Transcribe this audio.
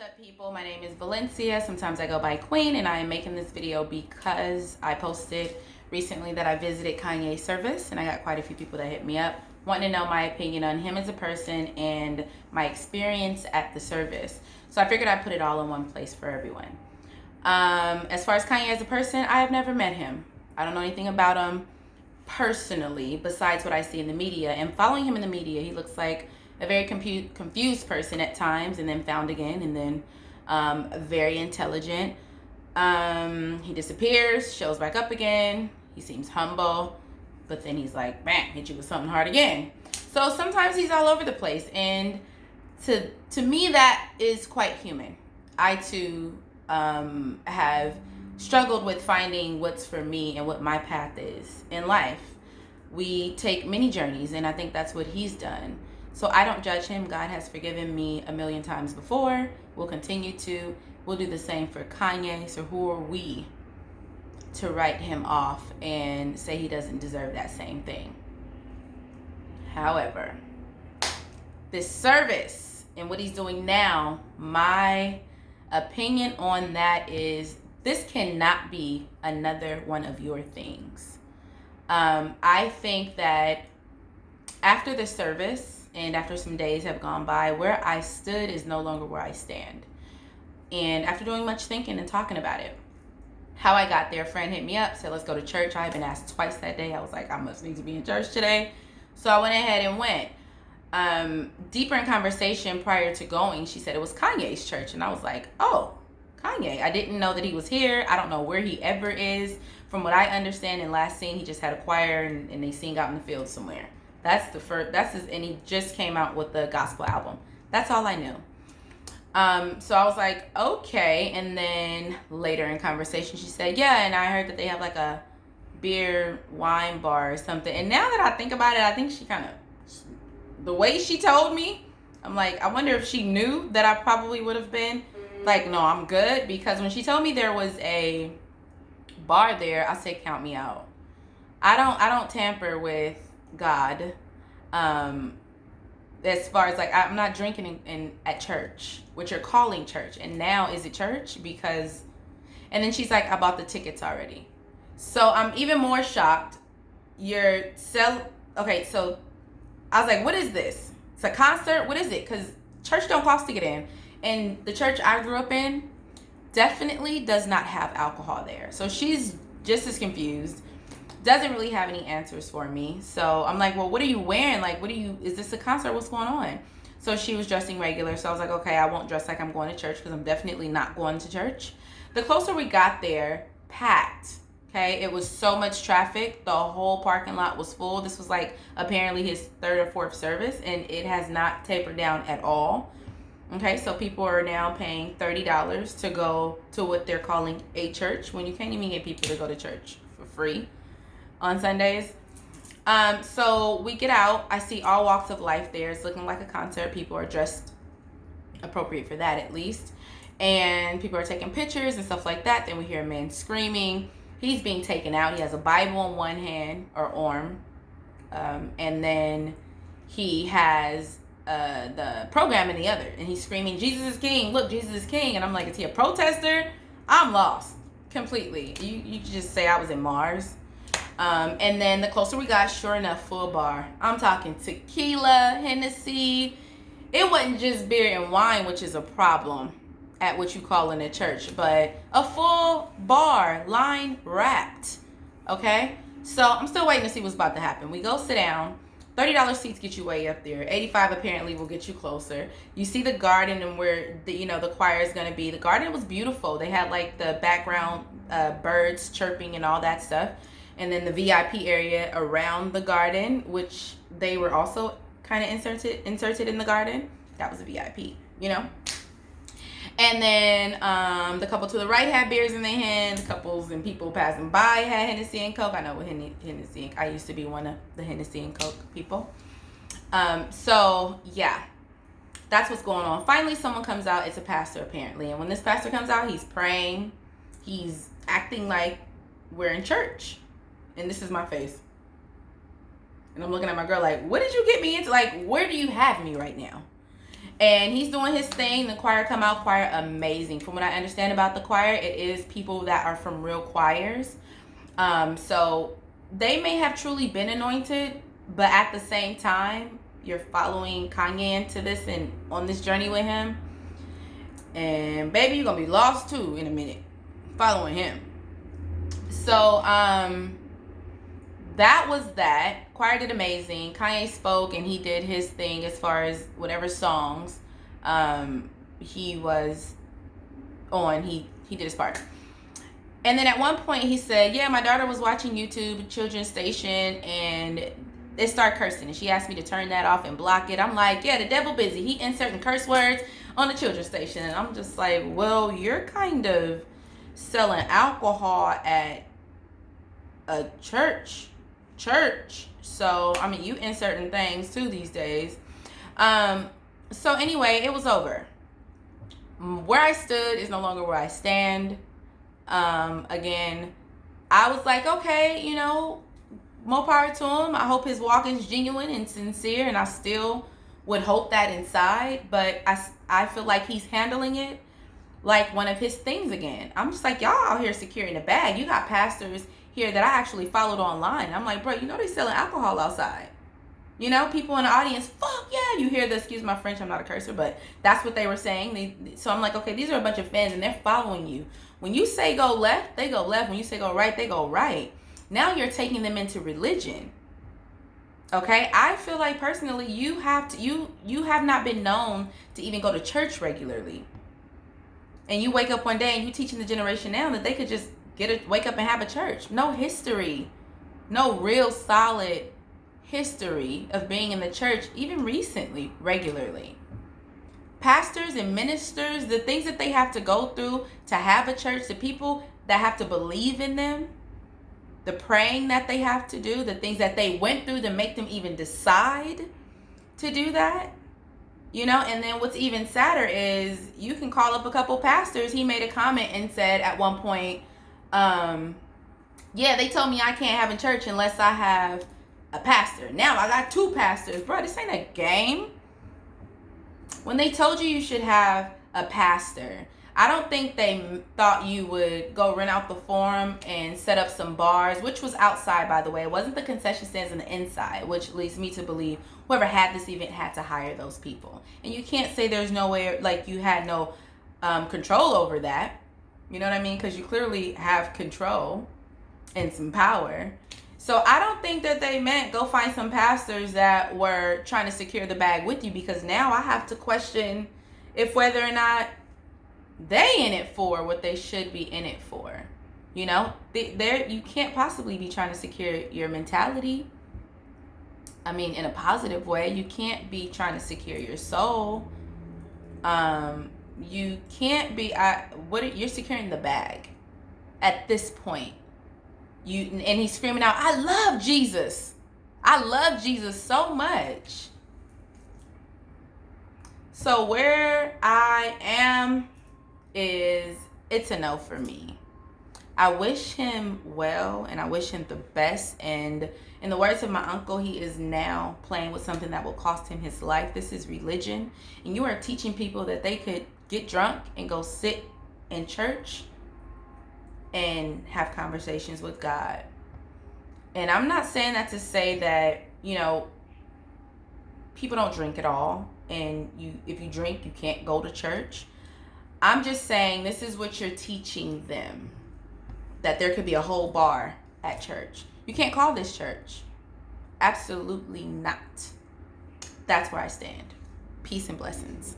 up, people? My name is Valencia. Sometimes I go by Queen, and I am making this video because I posted recently that I visited Kanye's service, and I got quite a few people that hit me up wanting to know my opinion on him as a person and my experience at the service. So I figured I'd put it all in one place for everyone. As far as Kanye as a person, I have never met him. I don't know anything about him personally besides what I see in the media. And following him in the media, he looks like a very confused person at times, and then found again, and then very intelligent. He disappears, shows back up again. He seems humble, but then he's like, bam, hit you with something hard again. So sometimes he's all over the place, and to me that is quite human. I too have struggled with finding what's for me and what my path is in life. We take many journeys, and I think that's what he's done. So I don't judge him. God has forgiven me a million times before. We'll continue to. We'll do the same for Kanye. So who are we to write him off and say he doesn't deserve that same thing? However, this service and what he's doing now, my opinion on that is this cannot be another one of your things. I think that after the service, and after some days have gone by, where I stood is no longer where I stand. And after doing much thinking and talking about it, how I got there, a friend hit me up, said, let's go to church. I had been asked twice that day. I was like, I must need to be in church today. So I went ahead and went. Deeper in conversation prior to going, she said it was Kanye's church. And I was like, oh, Kanye. I didn't know that he was here. I don't know where he ever is. From what I understand, and last seen, he just had a choir and they sing out in the field somewhere. That's the first. And he just came out with the gospel album. That's all I knew. So I was like, okay. And then later in conversation, she said, yeah, and I heard that they have like a beer wine bar or something. And now that I think about it, I think she kind of, the way she told me, I'm like, I wonder if she knew that I probably would have been like, no, I'm good. Because when she told me there was a bar there, I said, count me out. I don't tamper with God. As far as like, I'm not drinking in at church, what you're calling church. And now is it church? Because, and then she's like, I bought the tickets already. So I'm even more shocked. Okay, so I was like, what is this? It's a concert? What is it? Because church don't cost to get in. And the church I grew up in definitely does not have alcohol there. So she's just as confused. Doesn't really have any answers for me. So I'm like, well, what are you wearing? Like, is this a concert? What's going on? So she was dressing regular. So I was like, okay, I won't dress like I'm going to church because I'm definitely not going to church. The closer we got there, packed. Okay, it was so much traffic. The whole parking lot was full. This was like apparently his third or fourth service, and it has not tapered down at all. Okay, so people are now paying $30 to go to what they're calling a church when you can't even get people to go to church for free on Sundays. So we get out. I see all walks of life there. It's looking like a concert. People are dressed appropriate for that at least. And people are taking pictures and stuff like that. Then we hear a man screaming. He's being taken out. He has a Bible in one hand or arm. And then he has the program in the other. And he's screaming, Jesus is king. Look, Jesus is king. And I'm like, is he a protester? I'm lost completely. You could just say I was in Mars. And then the closer we got, sure enough, full bar. I'm talking tequila, Hennessy. It wasn't just beer and wine, which is a problem at what you call in a church, but a full bar, line wrapped. Okay? So I'm still waiting to see what's about to happen. We go sit down. $30 seats get you way up there. $85 apparently will get you closer. You see the garden and where the choir is going to be. The garden was beautiful. They had like the background birds chirping and all that stuff. And then the VIP area around the garden, which they were also kind of inserted in the garden. That was a VIP, And then the couple to the right had beers in their hand. Couples and people passing by had Hennessy and Coke. I know what Hennessy. I used to be one of the Hennessy and Coke people. So yeah, that's what's going on. Finally, someone comes out. It's a pastor apparently, and when this pastor comes out, he's praying. He's acting like we're in church. And this is my face. And I'm looking at my girl like, what did you get me into? Like, where do you have me right now? And he's doing his thing. The choir come out, choir amazing. From what I understand about the choir, it is people that are from real choirs. So they may have truly been anointed, but at the same time, you're following Kanye into this and on this journey with him. And baby, you're gonna be lost too in a minute following him. So that was that. Choir did amazing. Kanye spoke and he did his thing as far as whatever songs he was on. He did his part. And then at one point he said, yeah, my daughter was watching YouTube, children's station, and it started cursing. And she asked me to turn that off and block it. I'm like, yeah, the devil busy. He inserting curse words on the children's station. And I'm just like, well, you're kind of selling alcohol at a church. So, I mean, you inserting things too these days. So anyway, it was over. Where I stood is no longer where I stand. Again, I was like, okay, you know, more power to him. I hope his walk is genuine and sincere, and I still would hope that inside, but I feel like he's handling it like one of his things again. I'm just like, y'all out here securing the bag. You got pastors here that I actually followed online. I'm like, bro, you know they selling alcohol outside. You know, people in the audience, fuck yeah. You hear the, excuse my French, I'm not a cursor, but that's what they were saying. So I'm like, okay, these are a bunch of fans and they're following you. When you say go left, they go left. When you say go right, they go right. Now you're taking them into religion. Okay, I feel like personally you have not been known to even go to church regularly. And you wake up one day and you teaching the generation now that they could just wake up and have a church. No history. No real solid history of being in the church, even recently, regularly. Pastors and ministers, the things that they have to go through to have a church, the people that have to believe in them, the praying that they have to do, the things that they went through to make them even decide to do that. You know, and then what's even sadder is you can call up a couple pastors. He made a comment and said at one point, yeah, they told me I can't have a church unless I have a pastor. Now I got 2 pastors. Bro, this ain't a game. When they told you you should have a pastor, I don't think they thought you would go rent out the forum and set up some bars, which was outside, by the way. It wasn't the concession stands on the inside, which leads me to believe whoever had this event had to hire those people. And you can't say there's no way, like you had no control over that. You know what I mean? Because you clearly have control and some power. So I don't think that they meant go find some pastors that were trying to secure the bag with you, because now I have to question if whether or not they in it for what they should be in it for. You know, you can't possibly be trying to secure your mentality. I mean, in a positive way. You can't be trying to secure your soul. You can't be. You're securing the bag at this point. And he's screaming out, I love Jesus. I love Jesus so much. So where I am it's a no for me. I wish him well and I wish him the best. And in the words of my uncle, he is now playing with something that will cost him his life. This is religion. And you are teaching people that they could get drunk and go sit in church and have conversations with God. And I'm not saying that to say that, you know, people don't drink at all. And if you drink, you can't go to church. I'm just saying this is what you're teaching them. That there could be a whole bar at church. You can't call this church. Absolutely not. That's where I stand. Peace and blessings.